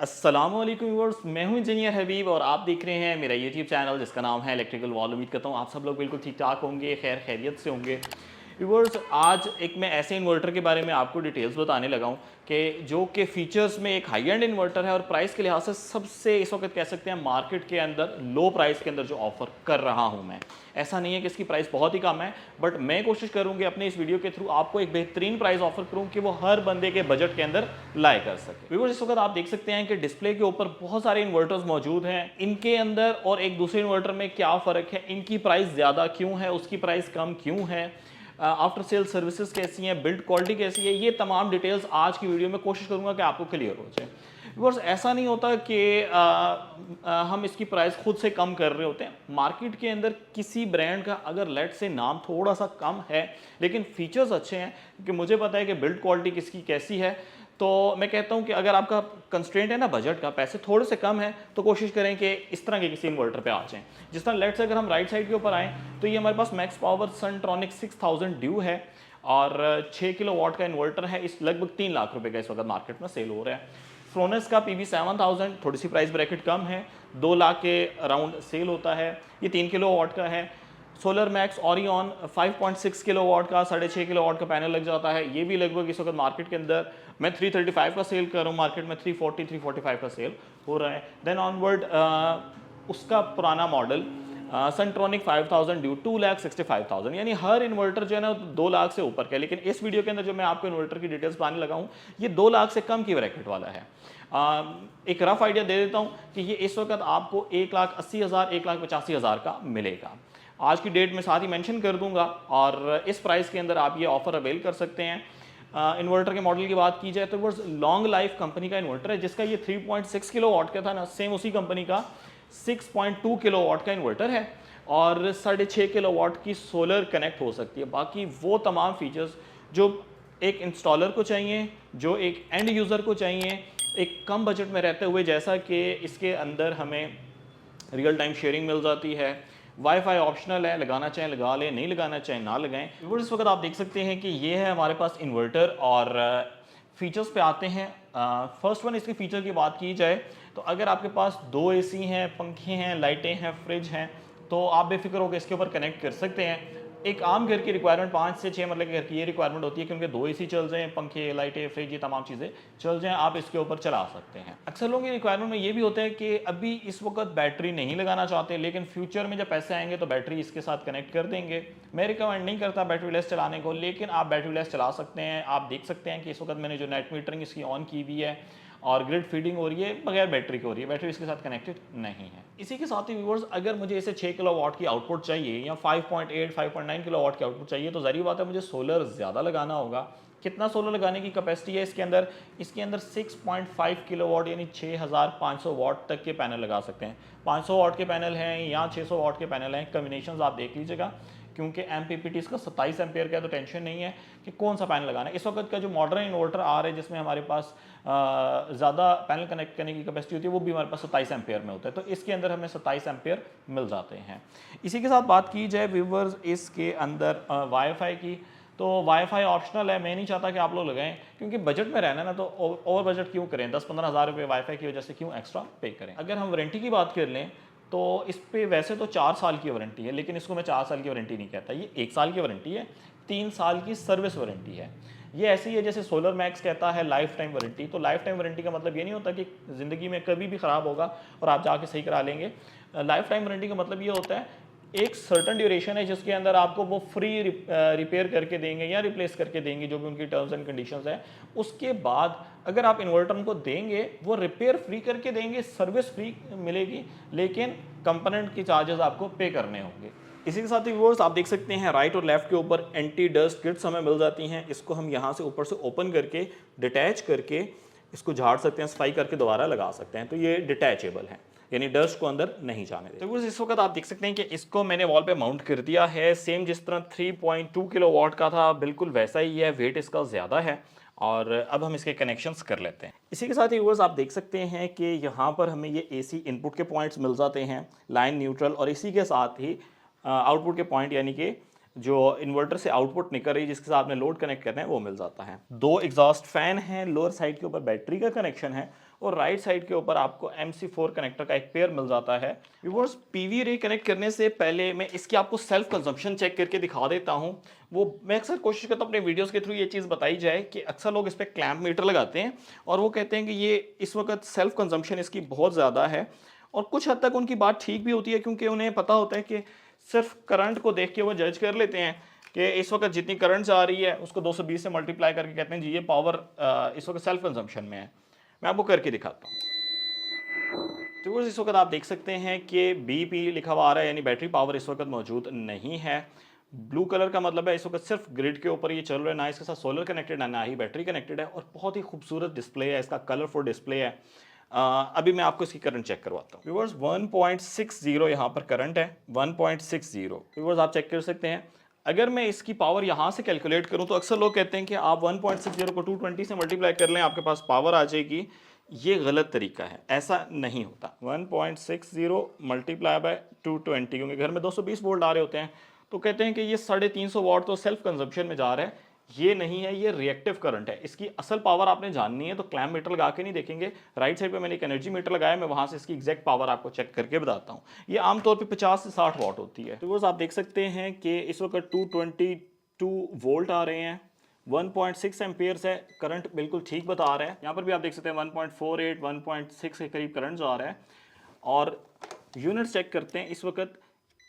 अस्सलामुअलैकुम व्यूअर्स, मैं हूं इंजीनियर हबीब और आप देख रहे हैं मेरा यूट्यूब चैनल जिसका नाम है इलेक्ट्रिकल वॉल। उम्मीद करता हूं आप सब लोग बिल्कुल ठीक ठाक होंगे, खैर खैरियत से होंगे। व्यूअर्स, आज एक मैं ऐसे इन्वर्टर के बारे में आपको डिटेल्स बताने लगा हूं कि जो कि फीचर्स में एक हाई एंड इन्वर्टर है और प्राइस के लिहाज से सबसे इस वक्त कह सकते हैं मार्केट के अंदर लो प्राइस के अंदर जो ऑफर कर रहा हूं मैं। ऐसा नहीं है कि इसकी प्राइस बहुत ही कम है, बट मैं कोशिश करूंगी अपने इस वीडियो के थ्रू आपको एक बेहतरीन प्राइस ऑफर करूं कि वो हर बंदे के बजट के अंदर लाए कर सके। व्यूअर्स, इस वक्त आप देख सकते हैं कि डिस्प्ले के ऊपर बहुत सारे इन्वर्टर्स मौजूद हैं। इनके अंदर और एक दूसरे इन्वर्टर में क्या फ़र्क है, इनकी प्राइस ज़्यादा क्यों है, उसकी प्राइस कम क्यों है, आफ्टर सेल सर्विसेज कैसी हैं, बिल्ड क्वालिटी कैसी है, ये तमाम डिटेल्स आज की वीडियो में कोशिश करूंगा कि आपको क्लियर हो जाए। बिकॉज ऐसा नहीं होता कि हम इसकी प्राइस खुद से कम कर रहे होते हैं। मार्केट के अंदर किसी ब्रांड का अगर लेट से नाम थोड़ा सा कम है लेकिन फीचर्स अच्छे हैं, क्योंकि मुझे पता है कि बिल्ड क्वालिटी किसकी कैसी है, तो मैं कहता हूं कि अगर आपका कंस्ट्रेंट है ना बजट का, पैसे थोड़े से कम है, तो कोशिश करें कि इस तरह के किसी इन्वर्टर पे आ जाएं। जिस तरह लेट से अगर हम राइट साइड के ऊपर आएँ तो ये हमारे पास मैक्स पावर सनट्रॉनिक 6000 ड्यू है और 6 किलो वाट का इन्वर्टर है। इस लगभग 3 लाख रुपए का इस वक्त मार्केट में सेल हो रहा है। फ्रोनस का PV 7000 थोड़ी सी प्राइस ब्रैकेट कम है, 2 लाख के अराउंड सेल होता है। ये 3 किलो वाट का है। Solar max Orion 5.6 kilowatt का 6.5 किलो वाट का पैनल लग जाता है। ये भी लगभग इस वक्त मार्केट के अंदर मैं 335 का सेल कर रहा हूँ, मार्केट में 345 का सेल हो रहा है। देन ऑनवर्ड उसका पुराना मॉडल सनट्रॉनिक 5000 ड्यू 2,65,000, यानी हर इन्वर्टर जो है ना 2 लाख से ऊपर का है। लेकिन इस वीडियो के अंदर जो मैं आपको इन्वर्टर की डिटेल्स बताने लगा हूँ ये 2 लाख से कम की ब्रैकेट वाला है। एक रफ आइडिया दे देता हूँ कि ये इस वक्त आपको 1,80,000 1,85,000 का मिलेगा। आज की डेट में साथ ही मेंशन कर दूंगा और इस प्राइस के अंदर आप ये ऑफर अवेल कर सकते हैं। इन्वर्टर के मॉडल की बात की जाए तो वो लॉन्ग लाइफ कंपनी का इन्वर्टर है, जिसका ये 3.6 किलो वाट का था ना, सेम उसी कंपनी का 6.2 किलो वाट का इन्वर्टर है और 6.5 किलो वाट की सोलर कनेक्ट हो सकती है। बाकी वो तमाम फीचर्स जो एक इंस्टॉलर को चाहिए, जो एक एंड यूज़र को चाहिए, एक कम बजट में रहते हुए, जैसा कि इसके अंदर हमें रियल टाइम शेयरिंग मिल जाती है, वाईफाई ऑप्शनल है, लगाना चाहें लगा लें, नहीं लगाना चाहें ना लगाएं। व्यूअर्स, इस वक्त आप देख सकते हैं कि ये है हमारे पास इन्वर्टर और फीचर्स पे आते हैं। फर्स्ट वन, इसके फीचर की बात की जाए तो अगर आपके पास 2 AC हैं, पंखे हैं, लाइटें हैं, फ्रिज हैं, तो आप बेफिक्र होकर इसके ऊपर कनेक्ट कर सकते हैं। एक आम घर की रिक्वायरमेंट 5 से 6 मतलब घर की ये रिक्वायरमेंट होती है कि उनके 2 AC चल जाएं, पंखे, लाइटें, फ्रिज, ये तमाम चीज़ें चल जाएं, आप इसके ऊपर चला सकते हैं। अक्सर लोगों की रिक्वायरमेंट में ये भी होता है कि अभी इस वक्त बैटरी नहीं लगाना चाहते, लेकिन फ्यूचर में जब पैसे आएंगे तो बैटरी इसके साथ कनेक्ट कर देंगे। मैं रिकमेंड नहीं करता बैटरी लेस चलाने को, लेकिन आप बैटरी लेस चला सकते हैं। आप देख सकते हैं कि इस वक्त मैंने जो नेट मीटरिंग इसकी ऑन की हुई है और ग्रिड फीडिंग हो रही है, बगैर बैटरी की हो रही है, बैटरी इसके साथ कनेक्टेड नहीं है। इसी के साथ ही व्यूअर्स, अगर मुझे इसे 6 किलो वाट की आउटपुट चाहिए या 5.8 5.9 किलो वाट की आउटपुट चाहिए, तो ज़ाहिर बात है मुझे सोलर ज़्यादा लगाना होगा। कितना सोलर लगाने की कैपेसिटी है इसके अंदर? इसके अंदर 6.5 किलो वाट यानी 6500 वाट तक के पैनल लगा सकते हैं। 500 वाट के पैनल हैं या 600 वाट के पैनल हैं, कम्बिनेशन आप देख लीजिएगा, क्योंकि MPPT इसका 27 एम्पेयर का है, तो टेंशन नहीं है कि कौन सा पैनल लगाना है। इस वक्त का जो मॉडर्न इन्वर्टर आ रहा है जिसमें हमारे पास ज़्यादा पैनल कनेक्ट करने की कैपेसिटी होती है, वो भी हमारे पास 27 एम्पेयर में होता है, तो इसके अंदर हमें 27 एम्पेयर मिल जाते हैं। इसी के साथ बात की जाए व्यूअर्स इसके अंदर वाईफाई की, तो वाईफाई ऑप्शनल है। मैं नहीं चाहता कि आप लोग लगाएं, क्योंकि बजट में रहना ना, तो ओवर बजट क्यों करें, 10-15 हज़ार रुपये वाईफाई की वजह से क्यों एक्स्ट्रा पे करें। अगर हम वारंटी की बात कर लें तो इस पे वैसे तो 4 साल की वारंटी है, लेकिन इसको मैं 4 साल की वारंटी नहीं कहता, ये 1 साल की वारंटी है, 3 साल की सर्विस वारंटी है। ये ऐसी ही है जैसे सोलर मैक्स कहता है लाइफ टाइम वारंटी। तो लाइफ टाइम वारंटी का मतलब ये नहीं होता कि ज़िंदगी में कभी भी ख़राब होगा और आप जाके सही करा लेंगे। लाइफ टाइम वारंटी का मतलब ये होता है एक सर्टन ड्यूरेशन है जिसके अंदर आपको वो फ्री रिपेयर करके देंगे या रिप्लेस करके देंगे, जो भी उनकी टर्म्स एंड कंडीशंस हैं। उसके बाद अगर आप इन्वर्टर उनको देंगे, वो रिपेयर फ्री करके देंगे, सर्विस फ्री मिलेगी, लेकिन कंपोनेंट की चार्जेस आपको पे करने होंगे। इसी के साथ ही व्यूअर्स, आप देख सकते हैं राइट और लेफ्ट के ऊपर एंटी डस्ट किट्स हमें मिल जाती हैं। इसको हम यहाँ से ऊपर से ओपन करके डिटैच करके इसको झाड़ सकते हैं, सफाई करके दोबारा लगा सकते हैं, तो ये डिटैचेबल है, यानी डस्ट को अंदर नहीं जाने देते। तो इस वक्त आप देख सकते हैं कि इसको मैंने वॉल पे माउंट कर दिया है, सेम जिस तरह 3.2 किलो वाट का था बिल्कुल वैसा ही है, वेट इसका ज़्यादा है। और अब हम इसके कनेक्शंस कर लेते हैं। इसी के साथ ही व्यूअर्स, आप देख सकते हैं कि यहाँ पर हमें ये AC इनपुट के पॉइंट्स मिल जाते हैं, लाइन, न्यूट्रल, और इसी के साथ ही आउटपुट के पॉइंट, यानी कि जो इन्वर्टर से आउटपुट निकल रही है जिसके साथ आपने लोड कनेक्ट करना है वो मिल जाता है। 2 एग्जॉस्ट फैन हैं, लोअर साइड के ऊपर बैटरी का कनेक्शन है और राइट साइड के ऊपर आपको MC4 कनेक्टर का एक पेयर मिल जाता है। व्यूअर्स, पीवी रे कनेक्ट करने से पहले मैं इसकी आपको सेल्फ कंजम्पशन चेक करके दिखा देता हूँ। वो मैं अक्सर कोशिश करता हूँ अपने वीडियोस के थ्रू ये चीज़ बताई जाए कि अक्सर लोग इस पर क्लैंप मीटर लगाते हैं और वो कहते हैं कि ये इस वक्त सेल्फ कंजम्पशन इसकी बहुत ज़्यादा है, और कुछ हद तक उनकी बात ठीक भी होती है क्योंकि उन्हें पता होता है कि सिर्फ करंट को देख के वो जज कर लेते हैं कि इस वक्त जितनी करंट आ रही है उसको 220 से मल्टीप्लाई करके कहते हैं जी ये पावर इस वक्त सेल्फ कंजम्पशन में है। मैं आपको करके दिखाता हूँ। तो इस वक्त आप देख सकते हैं कि BP लिखा हुआ आ रहा है, यानी बैटरी पावर इस वक्त मौजूद नहीं है। ब्लू कलर का मतलब है इस वक्त सिर्फ ग्रिड के ऊपर ये चल रहा है, ना इसके साथ सोलर कनेक्टेड है ना ही बैटरी कनेक्टेड है, और बहुत ही खूबसूरत डिस्प्ले है, इसका कलरफुल डिस्प्ले है। अभी मैं आपको इसकी करंट चेक करवाता हूँ। व्यूअर्स 1.60 यहाँ पर करंट है, 1.60। व्यूअर्स आप चेक कर सकते हैं। अगर मैं इसकी पावर यहाँ से कैलकुलेट करूँ तो अक्सर लोग कहते हैं कि आप 1.60 को 220 से मल्टीप्लाई कर लें आपके पास पावर आ जाएगी। ये गलत तरीका है, ऐसा नहीं होता। 1.60 मल्टीप्लाई बाय 220, क्योंकि घर में 220 वोल्ट आ रहे होते हैं तो कहते हैं कि ये 350 वाट तो सेल्फ कंजम्पशन में जा रहा है। ये नहीं है, ये रिएक्टिव करंट है। इसकी असल पावर आपने जाननी है तो क्लैम्प मीटर लगा के नहीं देखेंगे। राइट साइड पे मैंने एक एनर्जी मीटर लगाया, मैं वहां से इसकी एग्जैक्ट पावर आपको चेक करके बताता हूँ। ये आमतौर पे 50 से 60 वाट होती है। तो आप देख सकते हैं कि इस वक्त 222 वोल्ट आ रहे हैं, 1.6 एम्पियर्स है, करंट बिल्कुल ठीक बता रहा है। यहाँ पर भी आप देख सकते हैं 1.48 1.6 के करीब करंट आ रहा है। और यूनिट चेक करते हैं इस वक्त,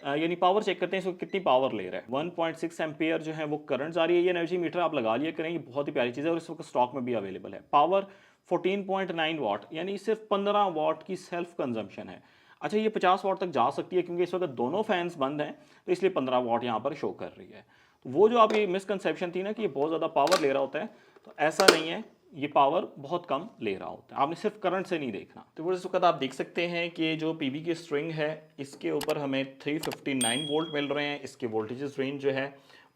यानी पावर चेक करते हैं इस वक्त कितनी पावर ले रहा है। 1.6 एम्पियर जो है वो करंट आ रही है। ये एनर्जी मीटर आप लगा लिया करें, ये बहुत ही प्यारी चीज़ है और इस वक्त स्टॉक में भी अवेलेबल है। पावर 14.9 वाट, यानी सिर्फ 15 वाट की सेल्फ कंजम्पशन है। अच्छा, ये 50 वाट तक जा सकती है क्योंकि इस वक्त दोनों फैंस बंद हैं तो इसलिए 15 वाट यहाँ पर शो कर रही है। तो वो जो आप ये मिसकंसेप्शन थी ना कि ये बहुत ज़्यादा पावर ले रहा होता है, तो ऐसा नहीं है, ये पावर बहुत कम ले रहा होता है। आपने सिर्फ करंट से नहीं देखना। तो वो इस वक्त आप देख सकते हैं कि जो पीवी की स्ट्रिंग है इसके ऊपर हमें 359 वोल्ट मिल रहे हैं। इसके वोल्टेजेस रेंज जो है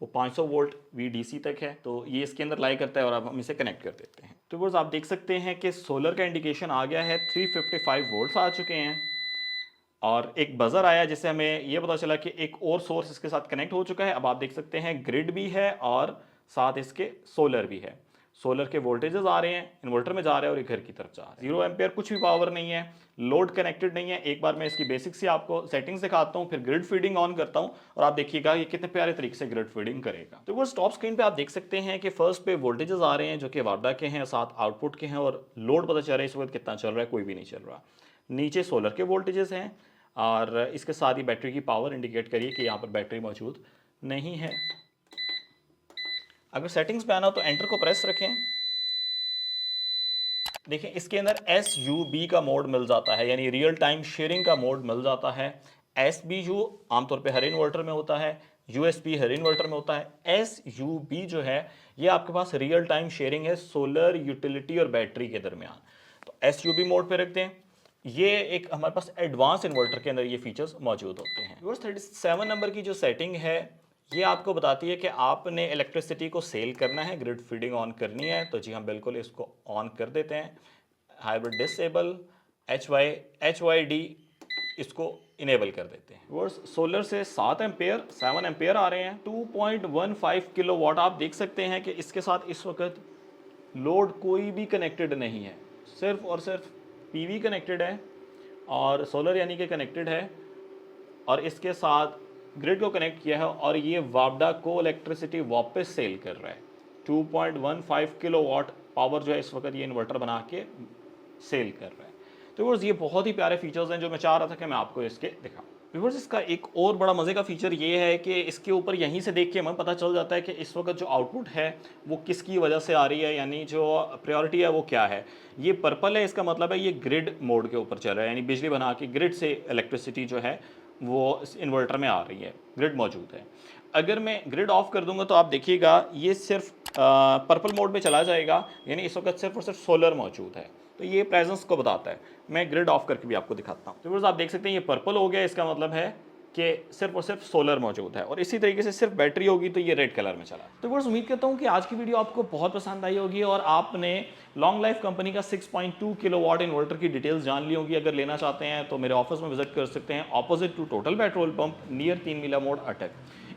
वो 500 वोल्ट VDC तक है, तो ये इसके अंदर लाई करता है और अब हम इसे कनेक्ट कर देते हैं। तो वो आप देख सकते हैं कि सोलर का इंडिकेशन आ गया है, 355 वोल्ट्स आ चुके हैं और एक बजर आया जिससे हमें ये पता चला कि एक और सोर्स इसके साथ कनेक्ट हो चुका है। अब आप देख सकते हैं ग्रिड भी है और साथ इसके सोलर भी है। सोलर के वोल्टेजेस आ रहे हैं, इन्वर्टर में जा रहे हैं और ये घर की तरफ जा रहा है। 0 एम्पियर कुछ भी पावर नहीं है, लोड कनेक्टेड नहीं है। एक बार मैं इसकी बेसिक से आपको सेटिंग्स दिखाता हूँ, फिर ग्रिड फीडिंग ऑन करता हूँ और आप देखिएगा ये कितने प्यारे तरीके से ग्रिड फीडिंग करेगा। तो वो टॉप स्क्रीन पे आप देख सकते हैं कि फर्स्ट पे वोल्टेजेस आ रहे हैं जो कि वार्डा के हैं, साथ आउटपुट के हैं, और लोड पता चल रहा है इस वक्त कितना चल रहा है, कोई भी नहीं चल रहा। नीचे सोलर के वोल्टेजेस हैं और इसके साथ ही बैटरी की पावर इंडिकेट करिए कि यहाँ पर बैटरी मौजूद नहीं है। अगर सेटिंग्स पे आना हो तो एंटर को प्रेस रखें। देखिए इसके अंदर SUB का मोड मिल जाता है, यानी रियल टाइम शेयरिंग का मोड मिल जाता है। SBU आमतौर पे हर इन्वर्टर में होता है, USB हर इन्वर्टर में होता है। SUB जो है ये आपके पास रियल टाइम शेयरिंग है सोलर, यूटिलिटी और बैटरी के दरमियान। तो SUB मोड पे रख दें। ये एक हमारे पास एडवांस इन्वर्टर के अंदर ये फीचर्स मौजूद होते हैं। 37 नंबर की जो सेटिंग है ये आपको बताती है कि आपने इलेक्ट्रिसिटी को सेल करना है, ग्रिड फीडिंग ऑन करनी है। तो जी हम बिल्कुल इसको ऑन कर देते हैं। हाइब्रिड डिसेबल, HYD इसको इनेबल कर देते हैं। वर्स सोलर से 7 एम्पेयर आ रहे हैं, 2.15 किलोवाट। आप देख सकते हैं कि इसके साथ इस वक्त लोड कोई भी कनेक्टेड नहीं है, सिर्फ और सिर्फ PV कनेक्टेड है और सोलर यानी कि कनेक्टेड है और इसके साथ ग्रिड को कनेक्ट किया है और ये वापडा को इलेक्ट्रिसिटी वापस सेल कर रहा है। 2.15 किलोवाट पावर जो है इस वक्त ये इन्वर्टर बना के सेल कर रहा है। तो व्यूअर्स ये बहुत ही प्यारे फीचर्स हैं जो मैं चाह रहा था कि मैं आपको इसके दिखाऊं। व्यूअर्स इसका एक और बड़ा मज़े का फीचर ये है कि इसके ऊपर यहीं से देख के हमें पता चल जाता है कि इस वक्त जो आउटपुट है वो किसकी वजह से आ रही है, यानी जो प्रायोरिटी है वो क्या है। ये पर्पल है, इसका मतलब है ये ग्रिड मोड के ऊपर चल रहा है, यानी बिजली बना के ग्रिड से इलेक्ट्रिसिटी जो है वो इन्वर्टर में आ रही है, ग्रिड मौजूद है। अगर मैं ग्रिड ऑफ कर दूंगा तो आप देखिएगा ये सिर्फ पर्पल मोड में चला जाएगा, यानी इस वक्त सिर्फ और सिर्फ सोलर मौजूद है। तो ये प्रेजेंस को बताता है। मैं ग्रिड ऑफ करके भी आपको दिखाता हूँ। तो आप देख सकते हैं ये पर्पल हो गया, इसका मतलब है कि सिर्फ और सिर्फ सोलर मौजूद है, और इसी तरीके से सिर्फ बैटरी होगी तो ये रेड कलर में चला। तो बस उम्मीद करता हूँ कि आज की वीडियो आपको बहुत पसंद आई होगी और आपने लॉन्ग लाइफ कंपनी का 6.2 किलोवाट इन्वर्टर की डिटेल्स जान ली होगी। अगर लेना चाहते हैं तो मेरे ऑफिस में विजिट कर सकते हैं, opposite to total petrol pump, near 3 मीला मोड़, अटक।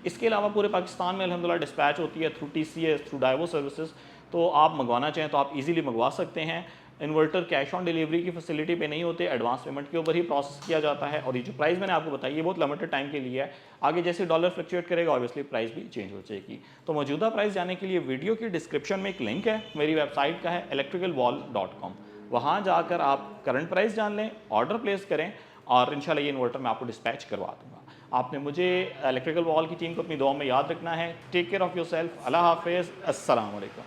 इसके अलावा पूरे पाकिस्तान में अल्हम्दुलिल्लाह डिस्पैच होती है through TCS, through Daewoo services. तो आप मंगवाना चाहें तो आप इजीली मंगवा सकते हैं। इन्वर्टर कैश ऑन डिलीवरी की फैसिलिटी पे नहीं होते, एडवांस पेमेंट के ऊपर ही प्रोसेस किया जाता है। और ये जो प्राइस मैंने आपको बताई है बहुत लिमिटेड टाइम के लिए है, आगे जैसे डॉलर फ्लक्चुएट करेगा ऑब्वियसली प्राइस भी चेंज हो जाएगी। तो मौजूदा प्राइस जानने के लिए वीडियो की डिस्क्रिप्शन में एक लिंक है मेरी वेबसाइट का, है electricalwall.com। वहाँ जाकर आप करंट प्राइस जान लें, ऑर्डर प्लेस करें और इंशाल्लाह ये इन्वर्टर मैं आपको डिस्पैच करवा दूँगा। आपने मुझे इलेक्ट्रिकल वॉल की टीम को अपनी दुआ में याद रखना है। Take care of yourself. अल्लाह हाफ़िज़। अस्सलाम वालेकुम।